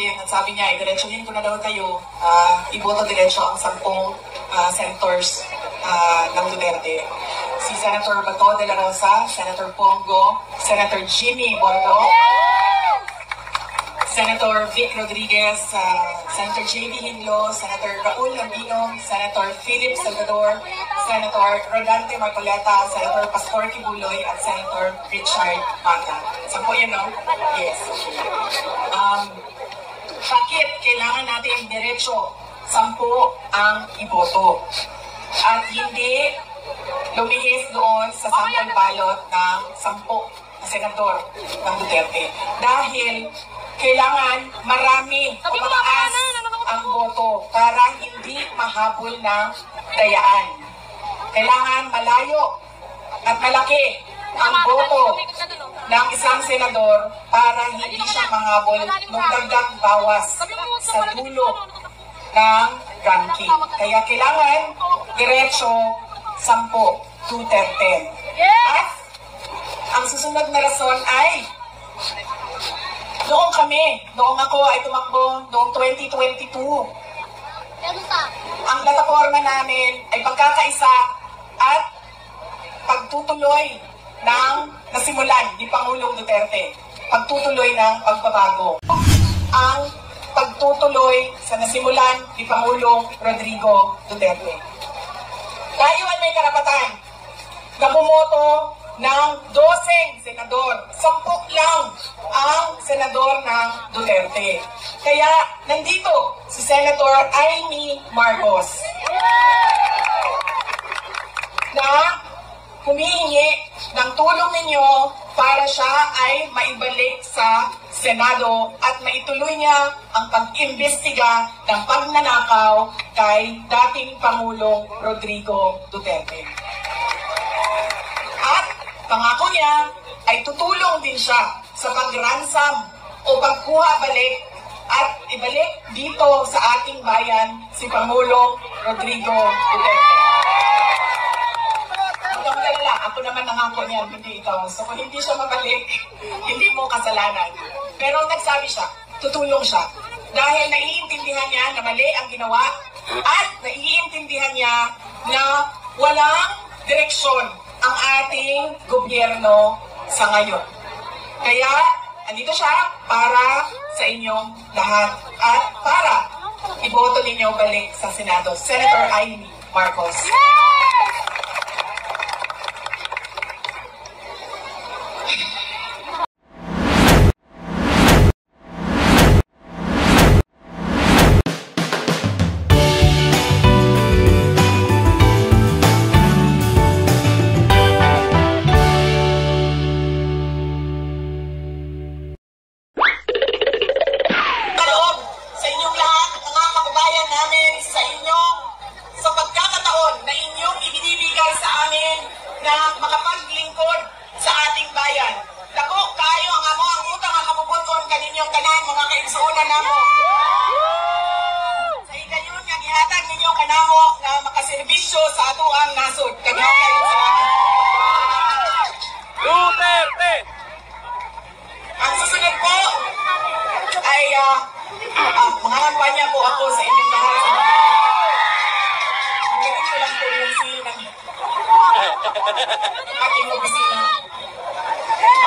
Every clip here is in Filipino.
akin at sabi niya, idiretsuhin ko na daw kayo, iboto diretso ang 10 senators ng Duterte. Si Senator Bato de la Rosa, Senator Pongo, Senator Jimmy Bondo, Senator Vic Rodriguez, Senator J.B. Hinlo, Senator Raul Lambino, Senator Philip Salvador, Senator Rodante Marcoleta, Senator Pastor Kibuloy, at Senator Richard Mata. 10 yan, no? Yes. Bakit kailangan natin diretso 10 ang iboto? At hindi lumihis doon sa sample ballot ng 10 na senador ng Duterte. Dahil kailangan marami o mataas ang boto para hindi mahabol ng dayaan. Kailangan malayo at malaki ang boto ng isang senador para hindi siya mahabol ng dagdag bawas sa dulo ng ranking. Kaya kailangan diretso 10 to 10. At ang susunod na rason ay noong ako ay tumakbo noong 2022. Ang plataforma namin ay pagkakaisa at pagtutuloy ng nasimulan ni Pangulong Duterte. Pagtutuloy ng pagbabago. Ang pagtutuloy sa nasimulan ni Pangulong Rodrigo Duterte. Tayo ay may karapatan na bumoto ng 12 senador. 10 lang ang senador ng Duterte. Kaya nandito si Senator Amy Marcos na humihingi ng tulong ninyo para siya ay maibalik sa Senado at maituloy niya ang pag-imbestiga ng pagnanakaw kay dating Pangulong Rodrigo Duterte. At pangako niya ay tutulong din siya sa pag-ransom o pagkuha balik at ibalik dito sa ating bayan si Pangulong Rodrigo Duterte. Huwag kang galala, ako naman nangako niyan, hindi ikaw. So kung hindi siya mabalik, hindi mo kasalanan. Pero nagsabi siya, tutulong siya. Dahil naiintindihan niya na mali ang ginawa at naiintindihan niya na walang direksyon ang ating gobyerno sa ngayon. Kaya, andito siya para sa inyong lahat at para iboto ninyo balik sa Senado. Senator Amy Marcos. Mangangampanya po ako sa inyong lahat. Ngayon ko lang po yung seal ng ating opisina.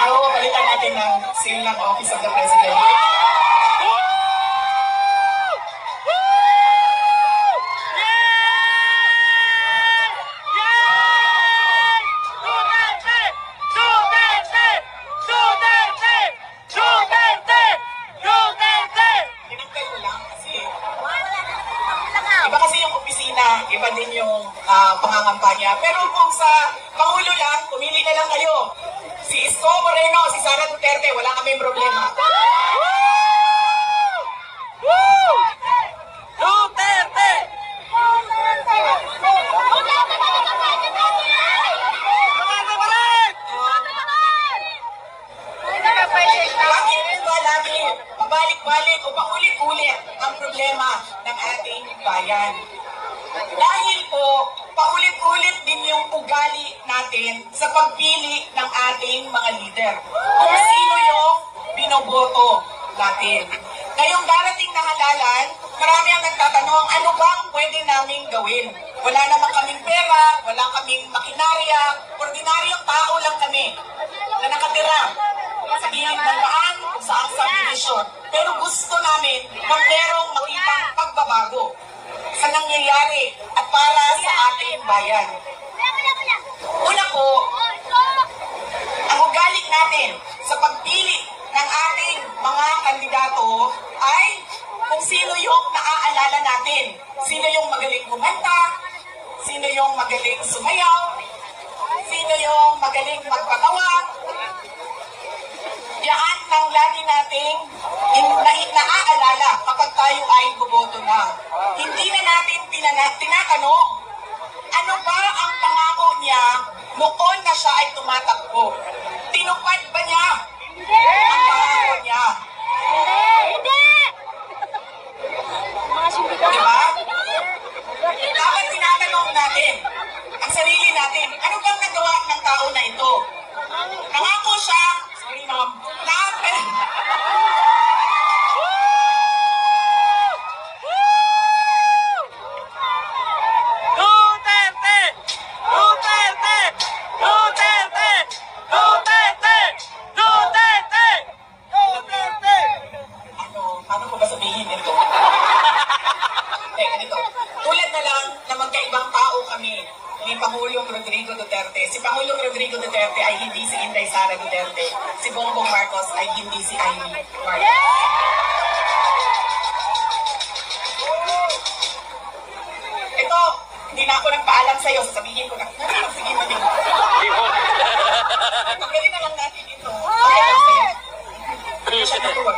Balitan natin ng seal ng Office of the President. Iba din yung pangangampanya. Pero kung sa Pangulo lang, pumili na lang kayo. Si Isko Moreno, si Sara Duterte, wala kaming problema. Duterte! Bakit ba lagi pabalik-balik o paulit-ulit ang problema ng ating bayan? Dahil po, paulit-ulit din yung ugali natin sa pagpili ng ating mga leader. Kung sino yung binoboto natin. Ngayong darating na halalan, marami ang nagtatanong, ano bang pwede naming gawin? Wala naman kaming pera, wala kaming makinarya, ordinaryong tao lang kami na nakatira sa gilid ng daan kung saan subdivision. Pero gusto namin na merong makitang pagbabago sa nangyayari at para sa ating bayan. Una po, ang ugali natin sa pagpili ng ating mga kandidato ay kung sino yung naaalala natin. Sino yung magaling kumanta, sino yung magaling sumayaw, sino yung magaling magpatawa. Yan ang lagi nating naaalala kapag tayo ay boboto na. Hindi na natin tinatanong, ano ba ang pangako niya noon na siya ay tumatakbo? Tinupad ba niya ang pangako niya? Diba? Dapat tinatanong natin ang sarili natin, ano bang nagawa ng tao na ito? Nangako siya, sorry ma'am, paano ko ba sabihin ito? Ganito. Tulad na lang na magkaibang tao kami ni Pangulong Rodrigo Duterte. Si Pangulong Rodrigo Duterte ay hindi si Inday Sara Duterte. Si Bongbong Marcos ay hindi si Amy Marcos. Ito, hindi na ako nagpaalam sa'yo. Sasabihin ko na, sige mo din. Pagkali na lang natin ito. Okay lang sa'yo. Siya natuwa.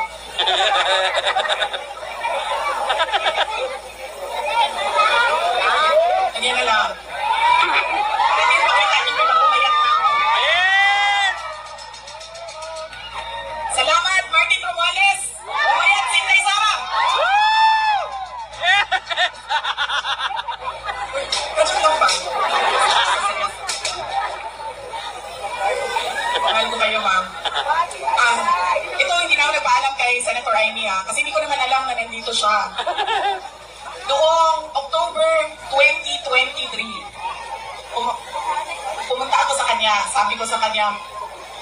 Ganyan na lang. Pwede pakita niyo na pumayak na ako. Salamat, Martin Romualdez! Pumayat si Inday Sara! Kasi lang ba? Mahal ko kayo, ma'am. Ito, hindi na ako nagpaalam kay Senator Amy, kasi hindi ko naman alam na nandito siya. Noong October 2023, pumunta ako sa kanya. Sabi ko sa kanya,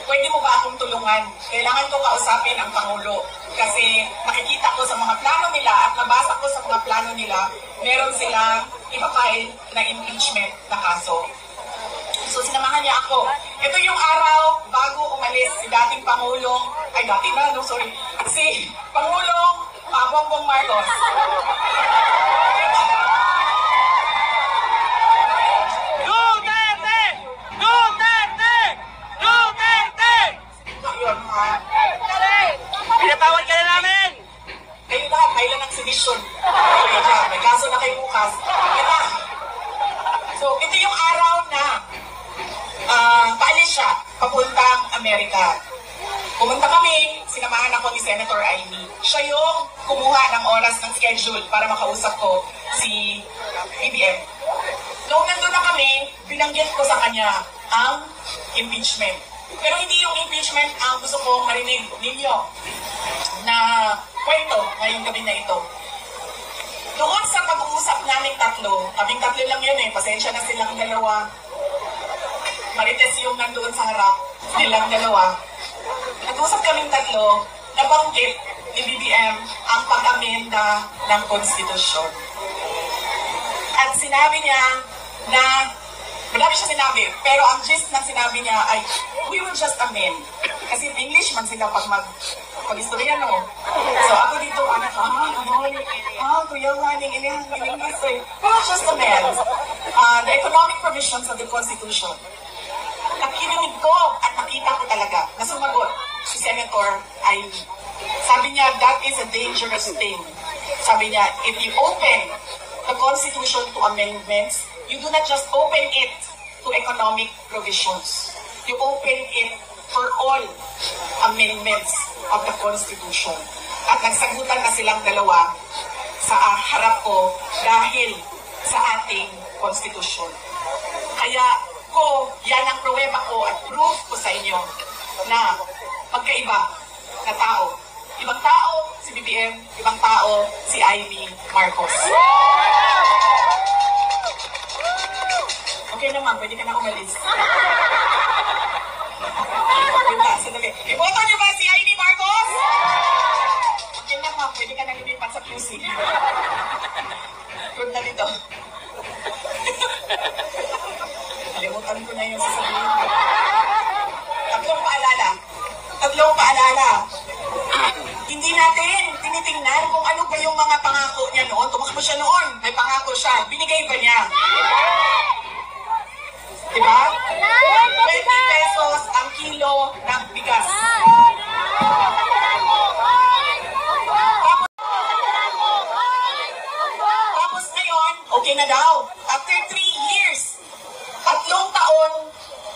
pwede mo ba akong tulungan? Kailangan ko kausapin ang Pangulo. Kasi nakikita ko sa mga plano nila at nabasa ko sa mga plano nila, meron silang ipapile na impeachment na kaso. So sinamahan niya ako. Ito yung araw bago umalis si dating Pangulong, si Pangulong Bongbong Marcos. Duterte! Duterte! Duterte! Ayun, ha? Pinatawad ka na namin! Kayo lahat, kailan ang sedisyon? May kaso na kayo bukas. Ito. So, ito yung araw na paalis siya, papuntang Amerika. Pumunta kami, sinamahan ako ni Senator Amy. Siya yung kumuha ng oras ng schedule para makausap ko si BBM. Noong nandun na kami, binanggit ko sa kanya ang impeachment. Pero hindi yung impeachment ang gusto kong marinig ninyo na kwento ngayong gabi na ito. Doon sa pag-uusap namin kaming tatlo lang yun pasensya na silang dalawa. Marites yung nandoon sa harap, silang dalawa. Nag-usap kaming tatlo, nabanggit ni BBM ang pag-amenda ng konstitusyon. At sinabi niya na, madami siya sinabi, pero ang gist ng sinabi niya ay, we will just amend. Kasi English man sila pag-istorya, no? So ako dito, kuya maning English, we will just amend the economic provisions of the Constitution. Nakinig ko at nakita ko talaga na sumagot si Senator ay sabi niya, that is a dangerous thing. Sabi niya, if you open the Constitution to amendments, you do not just open it to economic provisions. You open it for all amendments of the Constitution. At nagsagutan na silang dalawa sa harap ko dahil sa ating Constitution. Kaya yan ang pruweba ko at proof ko sa inyo na magkaiba na tao. Ibang tao si BBM, ibang tao, si Amy Marcos. Okay naman, pwede ka na umalis. Diba, sandali. Iboto niyo ba si Amy Marcos? Okay naman, pwede ka na lumipat sa QC. Good na nito. Kalimutan ko na yung sasabihin. Tatlong paalala. Hindi natin tinitingnan kung ano ba yung mga pangako niya noon. Tumakbo siya noon. May pangako siya. Binigay ba niya? Diba? 20 pesos ang kilo ng bigas. Tapos ngayon, okay na daw. After 3 years, 3 taon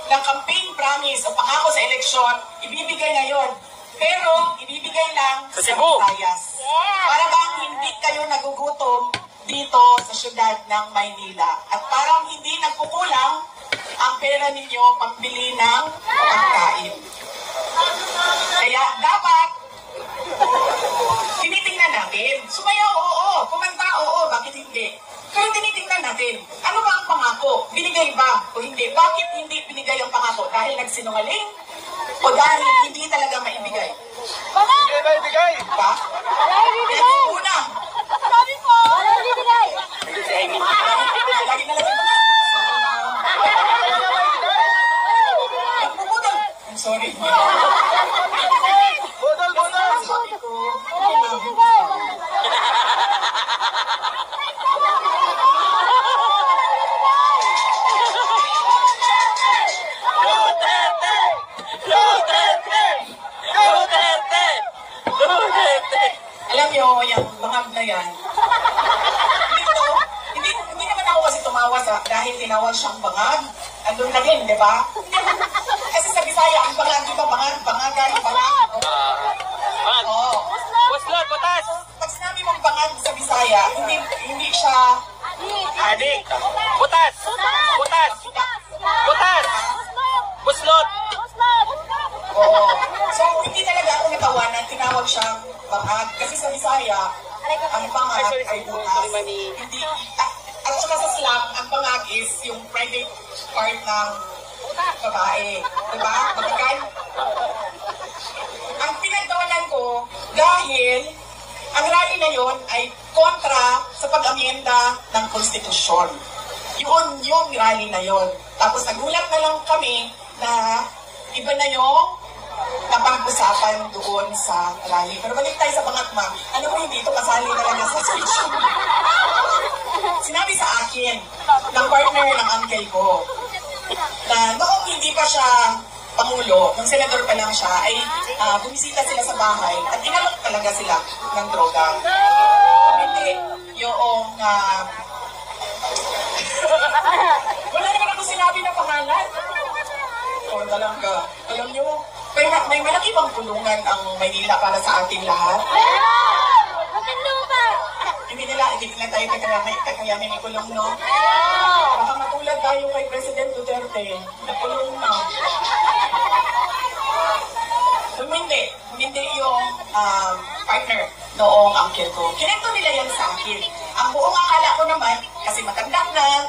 ng campaign promise o pangako sa eleksyon, ibibigay na yon. Pero, ibibigay lang sa Cebu. Visayas. Para bang hindi kayo nagugutom dito sa syudad ng Maynila. At parang hindi nagkukulang ang pera ninyo pambili ng pagkain. Kaya dapat tinitingnan natin. Sumayaw, oo. Kumanta, oo. Bakit hindi? Pero tinitingnan natin. Ano ba ang pangako? Binigay ba o hindi? Bakit hindi binigay ang pangako? Dahil nagsinungaling? O dahil hindi talaga maibigay? Hindi ba ibigay? Ba? Kaya una. Sabi po, wala ibigay. Si Amy. Lagi na lang ba? Nagpuputol. I'm sorry. Budol, budol! Sabi ko, Wala ibigay. Duterte! Duterte! Duterte! Duterte! alam nyo, yung bangag na yan, hindi naman ako kasi tumawa dahil tinawag siyang bangag. Andun na din, di ba? Kasi sa Bisaya, ang bangag, di ba bangag, bangagan, bangag. Bangag! Oo. Buslot, butas! Pag sinabi mong bangag sa Bisaya, hindi siya, Adik! Butas! Butas! Butas! Buslot! oo. So, hindi talaga ako natawanan, tinawag siyang bangag. Kasi sa Bisaya, ang bangag ay butas. Hindi, at saka sa slang, ang bangag is yung private part ng babae. Diba? Bangagay. Ang pinagtawanan ko, dahil ang rally na yon ay kontra sa pag-amyenda ng konstitusyon. Yun yung rally na yon. Tapos nagulat na lang kami na iba na yung napag-usapan doon sa rally. Pero balik tayo sa Bangatma. Ano mo hindi ito kasali talaga sa speech? Sinabi sa akin ng partner ng uncle ko na noong hindi pa siya Pangulo, nung senador pa lang siya, ay bumisita sila sa bahay at inalok talaga sila ng droga. Hindi yung wala naman ako sinabi na pangalan. O talaga, alam nyo, may malaki bang tulungan ang Maynila para sa ating lahat? Hindi nila tayo kakayanin ikulong, no? Baka matulad tayo kay President Duterte, nakulong na. Hindi yung partner noong uncle ko. Kinento nila yan sa akin. Ang buong akala ko naman, kasi matanda na,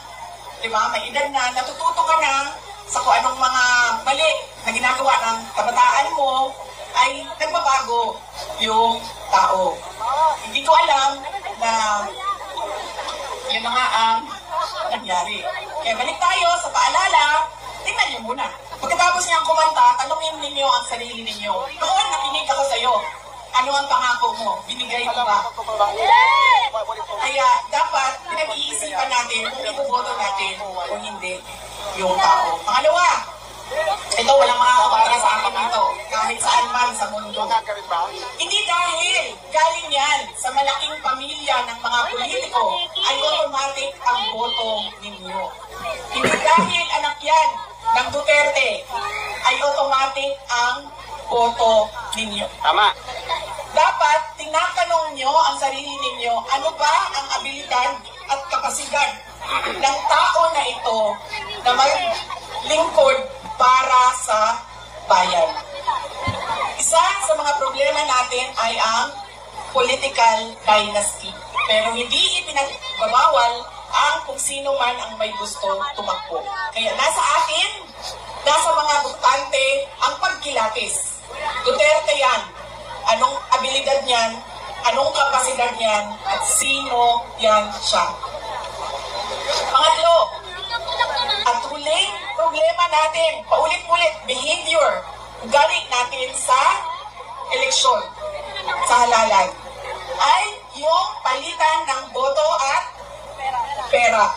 di ba, may edad na, natututo ka na sa kung anong mga mali na ginagawa ng kabataan mo, ay nagbabago yung tao. Hindi ko alam na yun na nga ang nangyari. Kaya balik tayo sa paalala, tingnan niyo muna. Pagkatapos niyang kumanta, tanungin ninyo ang sarili ninyo. Noon, nakinig ako sa'yo. Ano ang pangako mo? Binigay mo ba? Kaya dapat pinag-iisipan natin kung iboboto natin o hindi yung tao. Pangalawa, ito walang makakakontra sa akin dito. Kahit saan man sa mundo. Hindi dahil galing yan sa malaking pamilya ng mga politiko ay automatic ang boto ninyo. Hindi dahil anak yan ng Duterte ay automatic ang boto ninyo. Tama. Dapat tinatanong nyo ang sarili ninyo, ano ba ang abilidad at kapasidad ng tao na ito na maglingkod para sa bayan. Isa sa mga problema natin ay ang political dynasty. Pero hindi ipinagbabawal ang kung sino man ang may gusto tumakbo. Kaya nasa atin, nasa mga butante ang pagkilatis. Duterte yan. Anong abilidad niyan? Anong kapasidad niyan? At sino yan siya? Pangatlo, at huling problema natin, paulit-ulit, behavior, galing natin sa eleksyon, sa halalan, ay yung palitan ng boto at pera.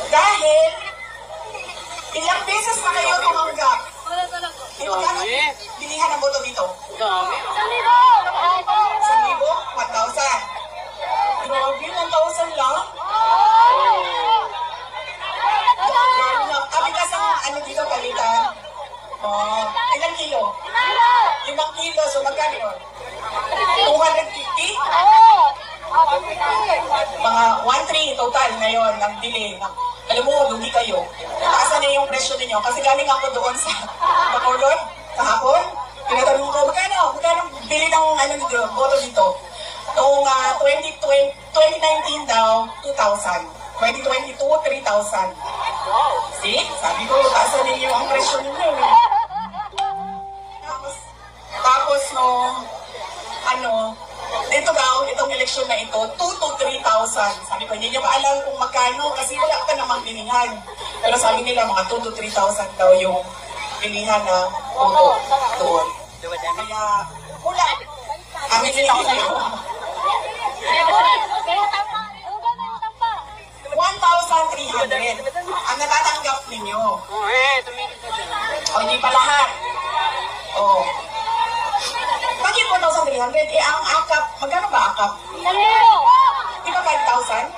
Dahil, ilang beses na kayo tumanggap. Magkano bilihan ng boto dito? 1,000. 1,000. Grabe, 1,000 lang? Kami ka sa ano dito palitan? Ilang kilo? 5 kilo. So magkano yun? 250? Mga 1,300 total ngayon ang bili. Alam mo, lugi kayo. Taasan na yung presyo ninyo. Kasi galing ako doon sa Bacolod, kahapon. Tinatanong ko, magkano bili ng ano dito, boto dito? Noong 2019 daw, 2,000. 2022, 3,000. See? Sabi ko, taasan ninyo ang presyo ninyo. Tapos no, ito daw, itong eleksyon na ito, 2,000 to 3,000. Sabi ko, hindi nyo ba alam kung magkano? Kasi wala pa namang bilihan. Pero sabi nila, mga 2,000 to 3,000 daw yung bilihan na boto doon. Kaya, wala. Amin nila ko sa'yo. 1,300 ang natatanggap ninyo. O, hindi pa lahat. O. Bakit 1,300? Eh, ang akap, magkano ba akap? Di ba 5,000?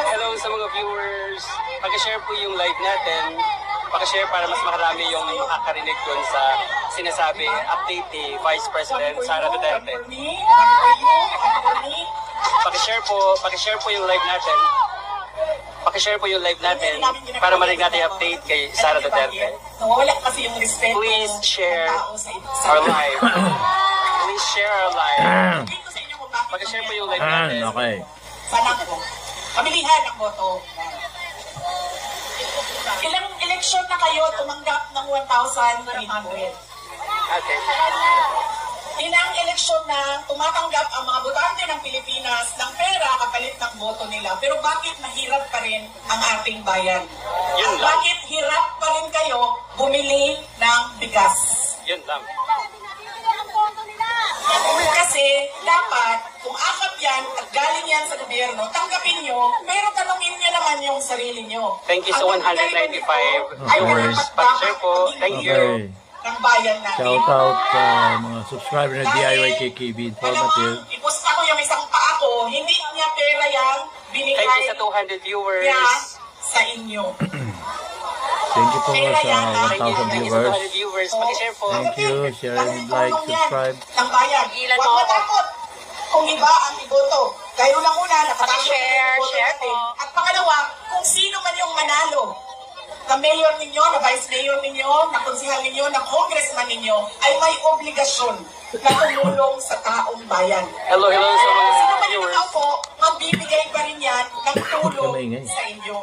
Hello sa mga viewers. Pag-share po yung live natin. Pag-share para mas makarami yung makakarinig dun sa sinasabi update ni Vice President Sara Duterte. Pag-share po yung live natin. Paki-share po yung live natin para marinig natin yung update kay Sara Duterte. Wala kasi yung respeto. Please share our live. Please share our live. Paki-share po yung live natin. Okay. Sana po. Pabilihan ang boto. Ilang eleksyon na kayo tumanggap ng 1,300? Okay. Ilang eleksyon na tumatanggap ang mga botante ng Pilipinas ng pera kapalit ng boto nila. Pero bakit mahirap pa rin ang ating bayan? Yun lang. Bakit hirap pa rin kayo bumili ng bigas? Yun lang. Kasi dapat, kung akap yan at galing yan sa gobyerno, tanggapin nyo, pero tanongin nyo naman yung sarili nyo. Thank you sa 195 viewers. Paki-share po. Thank you. Ng bayan natin. Shout out sa mga subscriber ng DIY KKB Informative. Iposta ko yung isang paa ko, hindi niya pera yan, binigay Thank you sa 200 viewers. niya sa inyo. Thank you po sa Thank you 1,000 sa viewers. 200 viewers. Paki-share po. Thank you. Share and like, subscribe. Ng bayan. Huwag matakot kung iba ang iboto. Dahil unang-una, nakatakot Share, yung iboto share natin. po. At pangalawa, kung sino man yung manalo, na mayor ninyo, na vice mayor ninyo, na konsihal ninyo, na congressman ninyo, ay may obligasyon na tumulong sa taong bayan. Hello sa mga Sino man yung viewers. nakaupo, magbibigay pa rin yan ng tulong Kamay, sa inyo.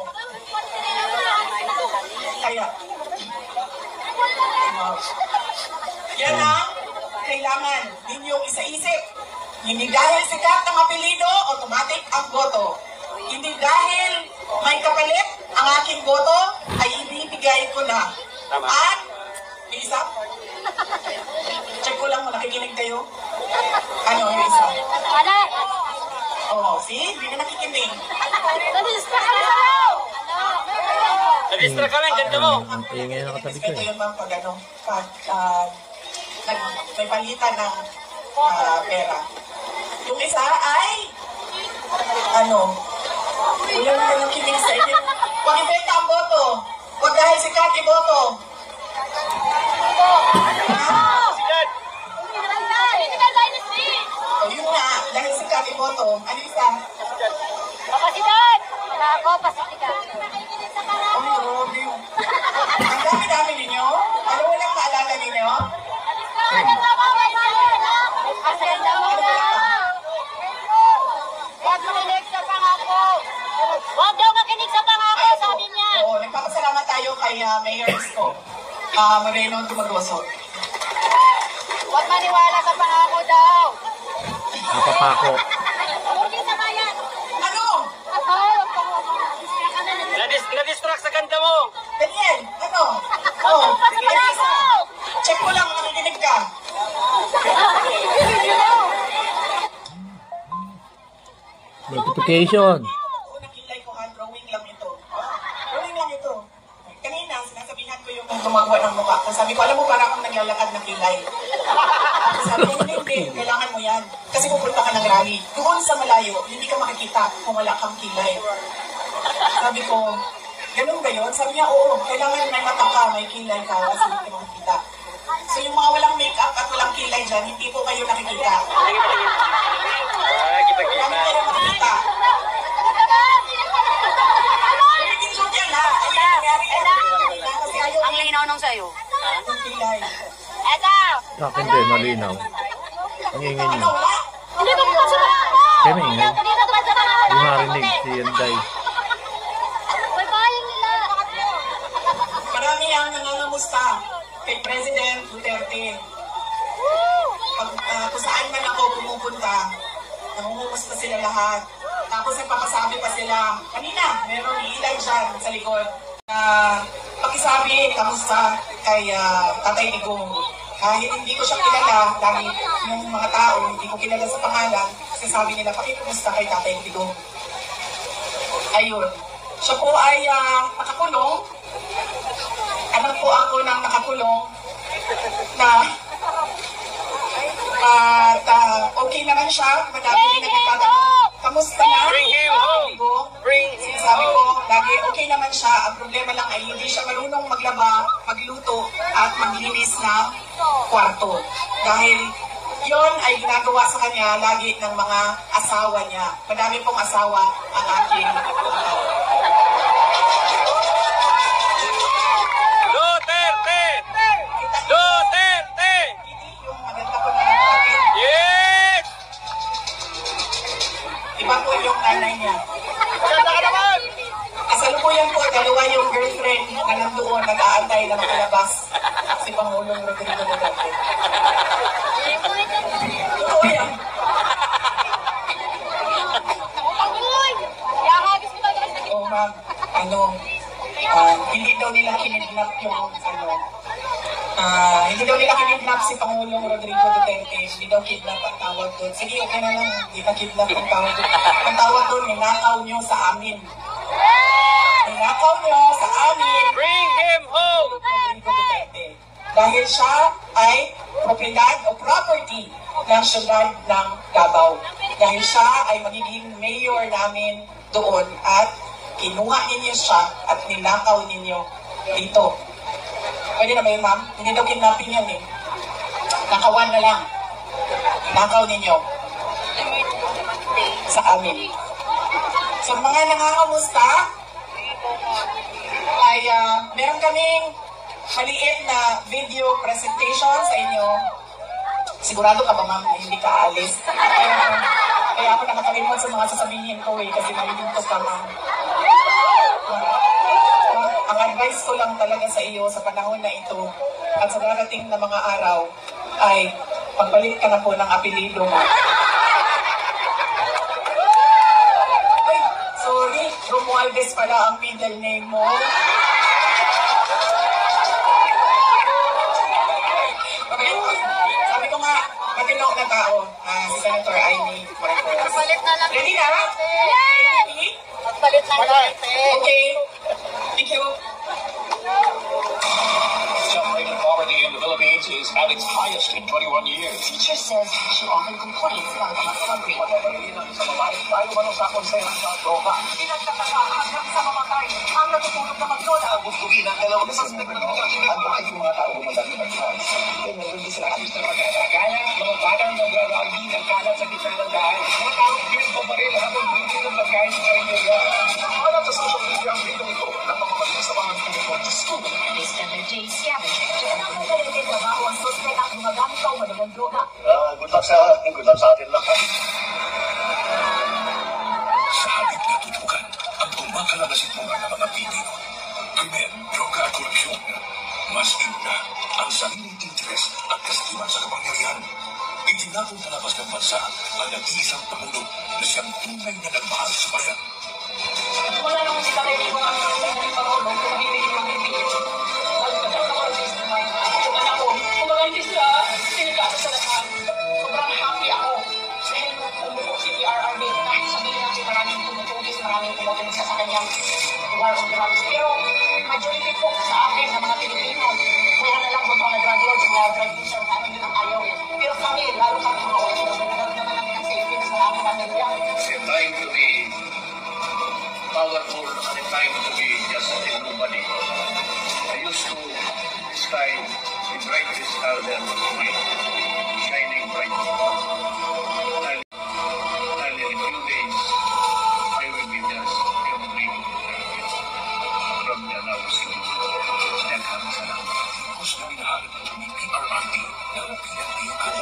Kaya, yan ang kailangan ninyong isa-isip. Hindi dahil sikat ang apelido, automatic ang boto. Hindi dahil may kapalit ang aking boto, ay ibibigay ko na. Tama. At, isa, check ko lang, nakikinig kayo. Ano yung isa? Oh, see? Hindi na nakikinig. Nag-distract kami, ganda mo. Ang ingay na katabi ko Respeto eh. yun ma'am pag ano, pag may palitan ng pera. Yung isa ay, wala na nakikinig sa inyo. Huwag ibenta ang boto. Huwag dahil sikat iboto. Sikat. O yun nga, dahil sikat iboto. Ano isa? Ang grabe. Ang dami-dami ninyo. Ano walang maalala Huwag makinig sa pangako. Huwag daw makinig sa pangako, sabi niya. Oo, nagpapasalamat tayo kay Mayor Isko Moreno Dumagoso. Huwag maniwala sa pangako daw. Napapako. Hindi sa bayan. Ano? Na-distract sa ganda mo. Daniel, ano? Oh, check mo lang, nakikinig ka. Notification. Oo, nakilay ko ha, drawing lang ito. Drawing lang ito. Kanina, sinasabihan ko yung gumagawa ng mukha. Sabi ko, alam mo, para akong naglalakad na kilay. Sabi ko, hindi, kailangan mo yan. Kasi pupunta ka ng rally. Doon sa malayo, hindi ka makikita kung wala kang kilay. Sabi ko, ganun ba yun? Sabi niya, oo, kailangan may mata ka, may kilay ka, kasi hindi ka makikita. So yung mga walang make-up at walang kilay dyan, hindi po kayo nakikita. Kita-kita. Kami kayo makikita. Hindi joke yan ha. Kasi ayaw Ang linaw nung sa'yo. ng kilay. Eto! Sa akin din, malinaw. Ang ingay Ano niya. wala? Hindi ko pa sa pangako. Kaya may ingay. Hindi ko pa sa pangako. Hindi marinig si Yanday. May bayang nila. Marami ang nangangamusta kay President Duterte. Kung saan man ako pumupunta, nangungumusta sila lahat. Tapos nagpapasabi pa sila, kanina, meron ilay dyan sa likod na pakisabi, kamusta kay Tatay Digong. Kahit hindi ko siya kilala, lagi yung mga tao, hindi ko kilala sa pangalan, kasi sabi nila, pakikumusta kay Tatay Digong. Ayun. Siya po ay nakakulong. Anak po ako ng nakakulong na at okay naman siya. Madami din na nagtatanong, kamusta na? Bring him home. Bring him Sabi ko, home. lagi okay naman siya. Ang problema lang ay hindi siya marunong maglaba, magluto, at maglinis ng kwarto. Dahil yon ay ginagawa sa kanya lagi ng mga asawa niya. Madami pong asawa ang aking Duterte! Duterte! yung maganda ko na kapatid. Yes! Iba po yung nanay niya. Maganda ka naman! Kasalukuyan po, dalawa yung girlfriend na nandoon nag-aantay na makalabas si Pangulong Rodrigo Duterte. Totoo yan. O ma'am, hindi daw nila kinidnap yung hindi daw nila kinidnap si Pangulong Rodrigo Duterte. Hindi daw kidnap ang tawag doon. Sige, okay na lang. Hindi na kidnap ang tawag doon. Ang tawag doon, ninakaw nyo sa amin. Ninakaw nyo sa amin. Bring him home! Rodrigo Duterte. Dahil siya ay propiedad o property ng syudad ng Davao. Dahil siya ay magiging mayor namin doon at kinuha ninyo siya at ninakaw ninyo dito. Pwede na ba yun, ma'am? Hindi daw kidnapping yan eh. Nakawan na lang. Nakaw ninyo. Sa amin. So mga nangangamusta, ay meron kaming maliit na video presentation sa inyo. Sigurado ka ba, ma'am, na hindi ka aalis? Kaya ako nakakalimot sa mga sasabihin ko eh, kasi nalilito ka, ma'am. Ang advice ko lang talaga sa iyo sa panahon na ito at sa darating na mga araw ay pagbalik ka na po ng apelido mo. Ay, sorry, Romualdez pala ang middle name mo. Okay, sabi ko nga, matino na tao, si Senator Amy Marcos. Magpalit na lang. Ready na? Yes! Ready? Magpalit na lang. Okay. Thank you. Separated poverty in the Philippines is at its highest in 21 years. Teacher says she often complains about being hungry. Ang natutulog na maglola. Bugtugin ang dalawang ang bakit yung mga tao gumagamit ng drugs. Eh, meron din sila ayos na pagkakagaya, mga batang nagraragi ng kalat sa gitna ng daan. Mga tao pinagbabaril habang bibili ng pagkain sa karinderya. Alam sa social media ang video ito na pamamagitan sa mga pinagbabaril. This J. Scavenger. Ang trabaho ang suspect at gumagamit pa Good luck sa atin lahat. Sa halip na tutukan ang tumakalabas itmura ng mga Pilipino. Krimen, droga at korupsyon. Mas iuna ang sariling interes at kastiman sa kapangyarihan. Itinapong palabas ng bansa ang nag-iisang Pangulo na siyang tunay na nagmahal sa bayan. Wala naman sila kayo kung ang Pangulo, kung hindi yung magiging. Yung anak ko, kumbaga hindi sila sinikasa sa lahat. Sobrang happy ako. Dahil umupo si PRRD, kahit sabihin natin maraming tumutugis, maraming tumutugis sa kanyang war on drugs. Pero majority po sa akin ng mga Pilipino, wala na lang mga drug lords, mga drug users, ano yun ang ayaw eh. Pero kami, lalo kami mga OFW, nagdadagdagan namin ang savings, marami pamilya. It's time to be powerful and a time to be just a nobody. I used to describe the brightest star there was mine, shining bright. And in a few days, I will be just a brief from the announcing. Daghang salamat. Tapos na minahal ni PRRD na pinag-iingat.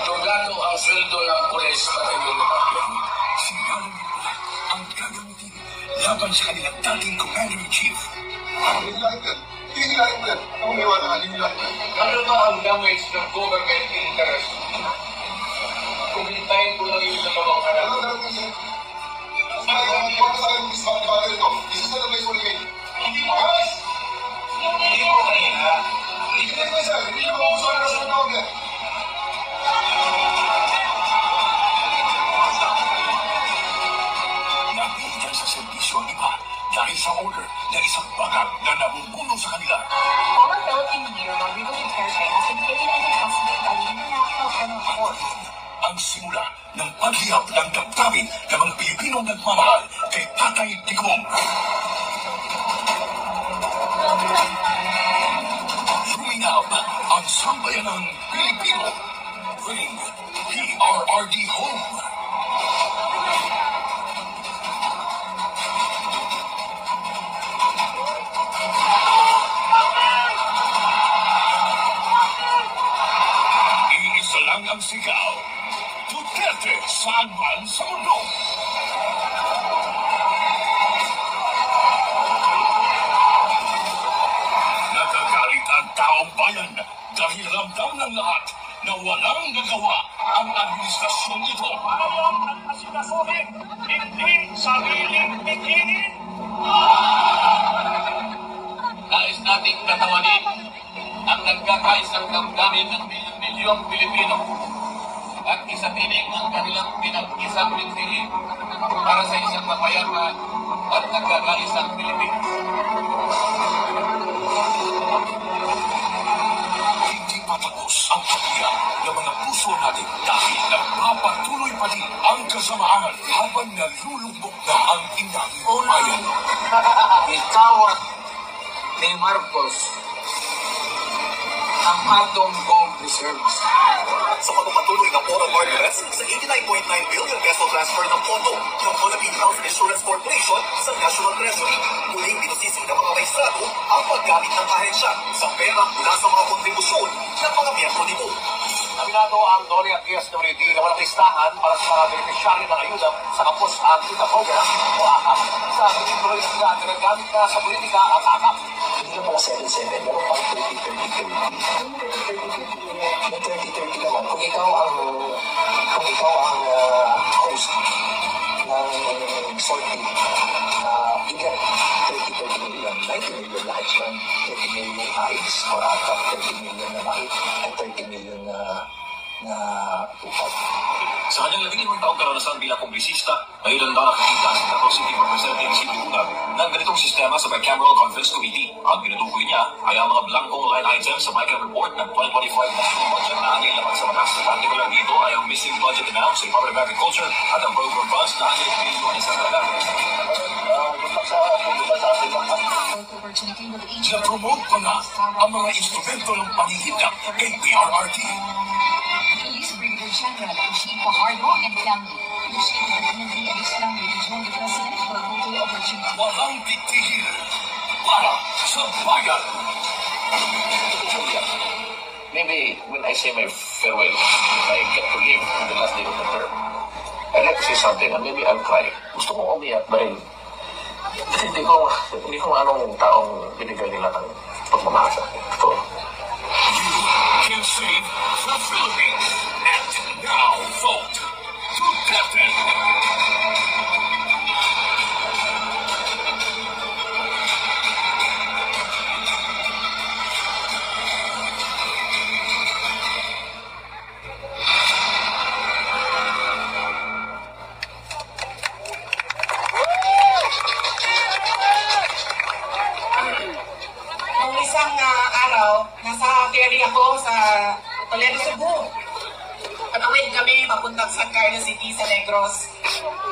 Drogado ang sweldo ng pulis pati yung Sinabi niyo pala ang gagamitin laban sa kanilang dating Commander-in-Chief. United. United. Ang umiwala ka, United. Ano ba ang damage ng government interest? Kung hintayin ko lang yun sa mga karang. Ano naman kasi? Hindi ko sa akin mismo ang bagay ito. Isa sa labay for me. Hindi mo, guys! Hindi mo kanina. Hindi ko na sir. Hindi ko ako sa sa tawag yan. Nabigyan sa serbisyo ang iba dahil sa order na isang bagag na nabubulong sa kanila. Former Philippine leader Rodrigo Duterte has been taken into custody by the International Criminal Court. Ang simula ng paghihap ng damdamin ng mga Pilipinong nagmamahal kay Tatay Digong. Sumingaw ang sambayanang Pilipino. Bring PRRD home. Iisa lang ang sigaw. Duterte saan man sa mundo. Nagagalit ang taong bayan dahil ramdam ng lahat na walang nagawa ang administrasyong ito. Ayaw ang asikasuhin, hindi sariling bikinin. Nais nating katawanin ang nagkakaisang damdamin ng milyong Pilipino at isatinig ang kanilang pinag-isang bintihin para sa isang mapayapa at nagkakaisang Pilipino. Hindi patapos ang pagbiyak ng mga puso natin dahil nagpapatuloy pa din ang kasamaan habang nalulubog na ang inang bayan. Ikaw at ni Marcos ang atong gold reserves. Sa pagpapatuloy ng oral arguments sa 89.9 billion peso transfer ng pondo ng Philippine Health Insurance Corporation sa National Treasury. Muling binusisi ng mga maestrado ang paggamit ng ahensya sa pera mula sa mga kontribusyon ng mga miyembro nito. Aminado ang Doria PSWD na walang listahan para sa mga beneficiary ng ayuda sa kapos ang Kita Program o AKAP. Sa tuloy na sila na naggamit na sa politika at AKAP. Hindi na pala 7-7, pero pang 30-30-30. Yung 30-30 naman, kung ikaw ang host ng sorting, you get 30 million, 90 million lahat yan, 30 million eyes or AKAP, 30 million na light, at 30 million na upat. Sa kanyang 15 taong karanasan bilang kongresista, ngayon ang nakakita ng Davao City Representative Isidro Luna ng ganitong sistema sa Bicameral Conference Committee. Ang tinutukoy niya ay ang mga blankong line items sa Micah Report ng 2025 National Budget na hangin laman sa batas. Particular dito ay ang missing budget amounts sa Department of Agriculture at ang program funds na hangin bilyon sa talaga. Na-promote pa nga ang mga instrumento ng panghihinap kay PRRD. Police Brigadier General Chief Fajardo and family. The Chief of the PNP and his family to join the President for a photo opportunity. Walang titigil para sa Bayan. Julia, maybe when I say my farewell, if I get to live in the last day of the term, I'd like to say something and maybe I'll cry. Gusto kong umiyak ba rin? Kasi hindi ko anong taong binigay nila ng pagmamahal sa akin. Ito. You can save the Philippines. And now vote Duterte. Nung isang araw, nasa ferry ako sa Toledo, Cebu. Patawid kami papuntang San Carlos City sa Negros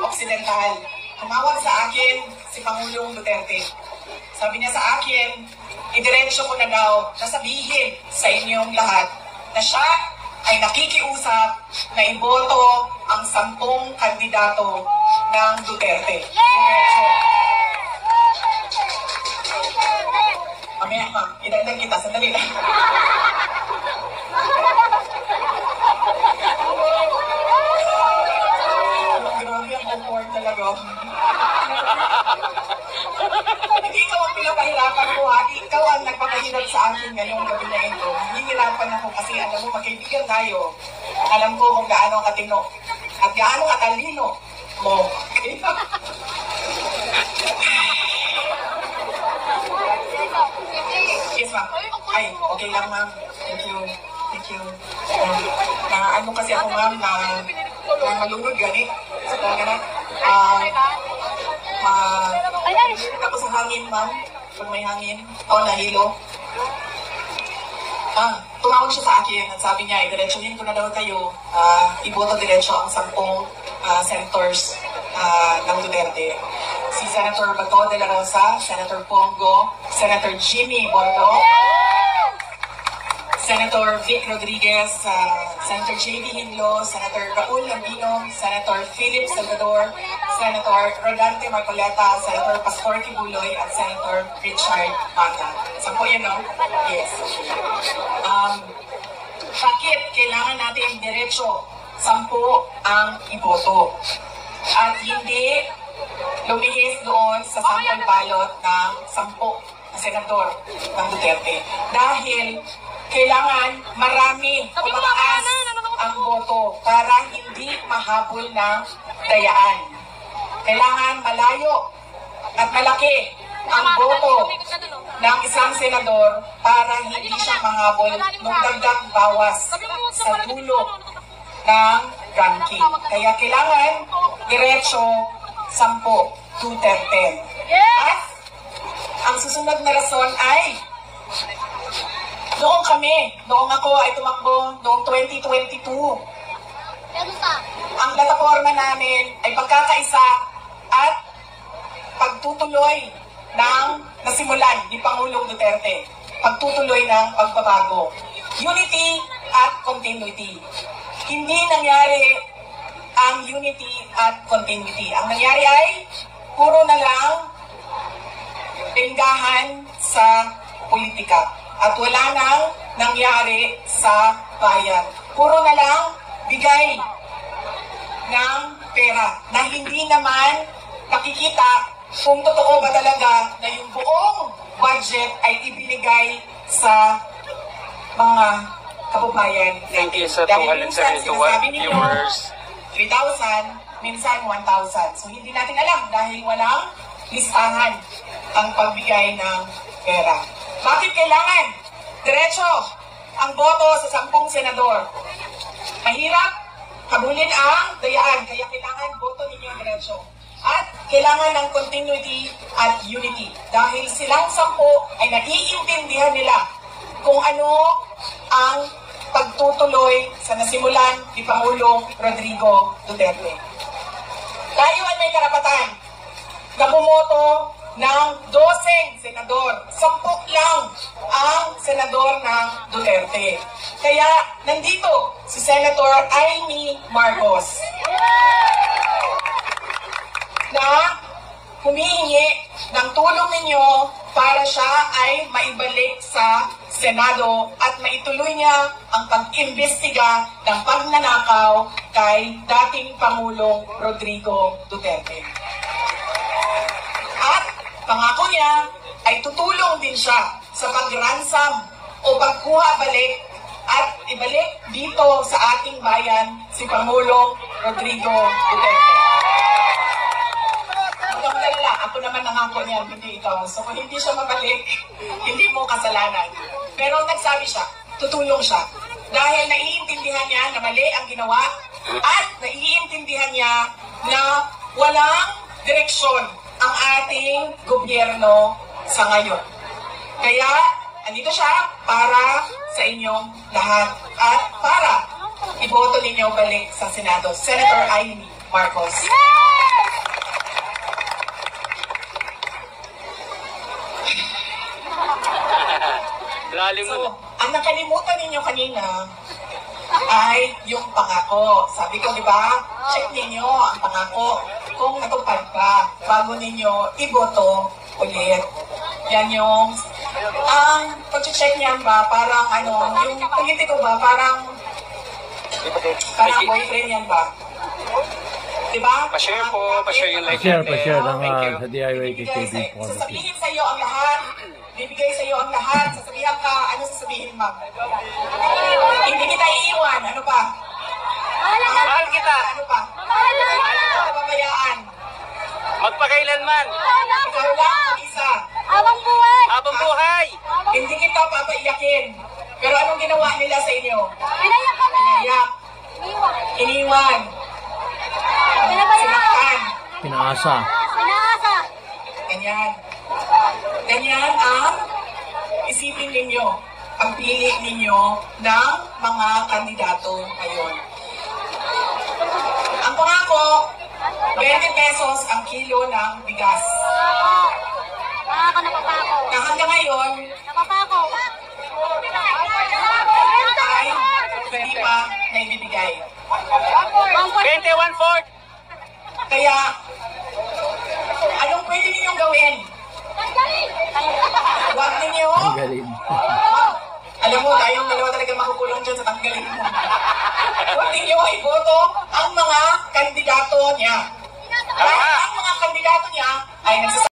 Occidental. Tumawag sa akin si Pangulong Duterte. Sabi niya sa akin, idiretso ko na daw na sabihin sa inyong lahat na siya ay nakikiusap na iboto ang 10 kandidato ng Duterte. Diretso. Mamaya, ma'am, idagdag kita. Sandali lang. Grabe ang support talaga. Hindi ikaw ang pinapahirapan ko, ha? Ikaw ang nagpapahirap sa akin ngayong gabi na ito. Hihirapan ako kasi alam mo, magkaibigan tayo. Alam ko kung gaano katino at gaano katalino mo. Yes, ma'am. Ay, okay lang, ma'am. Thank you. Thank you. Na ano kasi ako, ma'am, na malunod gani. So, gana. Nahihirap ako sa hangin, ma'am. Pag may hangin. O, nahilo. Tumawag siya sa akin at sabi niya, idiretsuhin ko na daw kayo. Iboto diretso ang 10 senators ng Duterte. Si Senator Bato de la Rosa, Senator Pongo, Senator Jimmy Bondo, Senator Vic Rodriguez, Senator J.B. Hinlo, Senator Raul Lambino, Senator Philip Salvador, Senator Rodante Marcoleta, Senator Pastor Kibuloy, at Senator Richard Mata. 10 yan, no? Yes. Bakit kailangan natin diretso 10 ang iboto? At hindi lumihis doon sa sample ballot ng 10 na senador ng Duterte. Dahil kailangan marami o mataas ang boto para hindi mahabol ng dayaan. Kailangan malayo at malaki ang boto ng isang senador para hindi siya mahabol ng dagdag bawas sa dulo ng ranking. Kaya kailangan diretso 10 to 10. At ang susunod na rason ay noong ako ay tumakbo noong 2022. Ang plataforma namin ay pagkakaisa at pagtutuloy ng nasimulan ni Pangulong Duterte. Pagtutuloy ng pagbabago. Unity at continuity. Hindi nangyari ang unity at continuity. Ang nangyari ay puro na lang pinggahan sa politika. At wala nang nangyari sa bayan. Puro na lang bigay ng pera na hindi naman nakikita kung totoo ba talaga na yung buong budget ay ibinigay sa mga kababayan. Thank you sa Dahil minsan 271 sinasabi ninyo viewers. 3,000, minsan 1,000. So hindi natin alam dahil walang listahan ang pagbigay ng pera. Bakit kailangan diretso ang boto sa 10 senador? Mahirap habulin ang dayaan, kaya kailangan boto ninyo diretso. At kailangan ng continuity at unity dahil silang 10 ay naiintindihan nila kung ano ang pagtutuloy sa nasimulan ni Pangulong Rodrigo Duterte. Tayo ay may karapatan na bumoto ng 12 senador. 10 lang ang senador ng Duterte. Kaya nandito si Senator Amy Marcos na humihingi ng tulong ninyo para siya ay maibalik sa Senado at maituloy niya ang pag-imbestiga ng pagnanakaw kay dating Pangulong Rodrigo Duterte. At pangako niya ay tutulong din siya sa pag-ransom o pagkuha balik at ibalik dito sa ating bayan si Pangulong Rodrigo Duterte. Huwag kang malala, ako naman nangako niyan, hindi ikaw. So kung hindi siya mabalik, hindi mo kasalanan. Pero nagsabi siya, tutulong siya. Dahil naiintindihan niya na mali ang ginawa at naiintindihan niya na walang direksyon ang ating gobyerno sa ngayon. Kaya, andito siya para sa inyong lahat at para iboto ninyo balik sa Senado. Senator Amy Marcos. So, ang nakalimutan ninyo kanina ay yung pangako. Sabi ko, di ba? Check ninyo ang pangako kung natupad pa bago ninyo iboto ulit. Yan yung pag-check niyan ba, parang yung politiko ba, parang boyfriend yan ba? Diba? Pa-share po, pa-share yung like Pa-share lang Thank you. sa DIY KKB po. Sasabihin sa iyo ang lahat, bibigay sa iyo ang lahat, sasabihan ka, ano sasabihin, ma'am? Hindi kita iiwan, ano pa? Mahal kita. Ano pa? Mahal kita, pabayaan. Magpakailanman. Ikaw lang, isa. Habang buhay! Habang buhay. Hindi kita papaiyakin. Pero anong ginawa nila sa inyo? Pinayak kami! Iyak, Iwan! iniwan, Pinabayaan! sinaktan. Pinaasa. Pinaasa! Ganyan. Ganyan ang isipin ninyo, ang pili ninyo ng mga kandidato ngayon. Ang pangako, 20 pesos ang kilo ng bigas. Nakaka napapako! Na hanggang ngayon Napapako! ay hindi pa naibibigay. 21/4. Kaya, anong pwede ninyong gawin? Huwag ninyo. Galing. Alam mo, tayong dalawa talaga makukulong dyan sa tanggalin mo. Huwag ninyo iboto ang mga kandidato niya. Dahil ang mga kandidato niya ay nagsasabi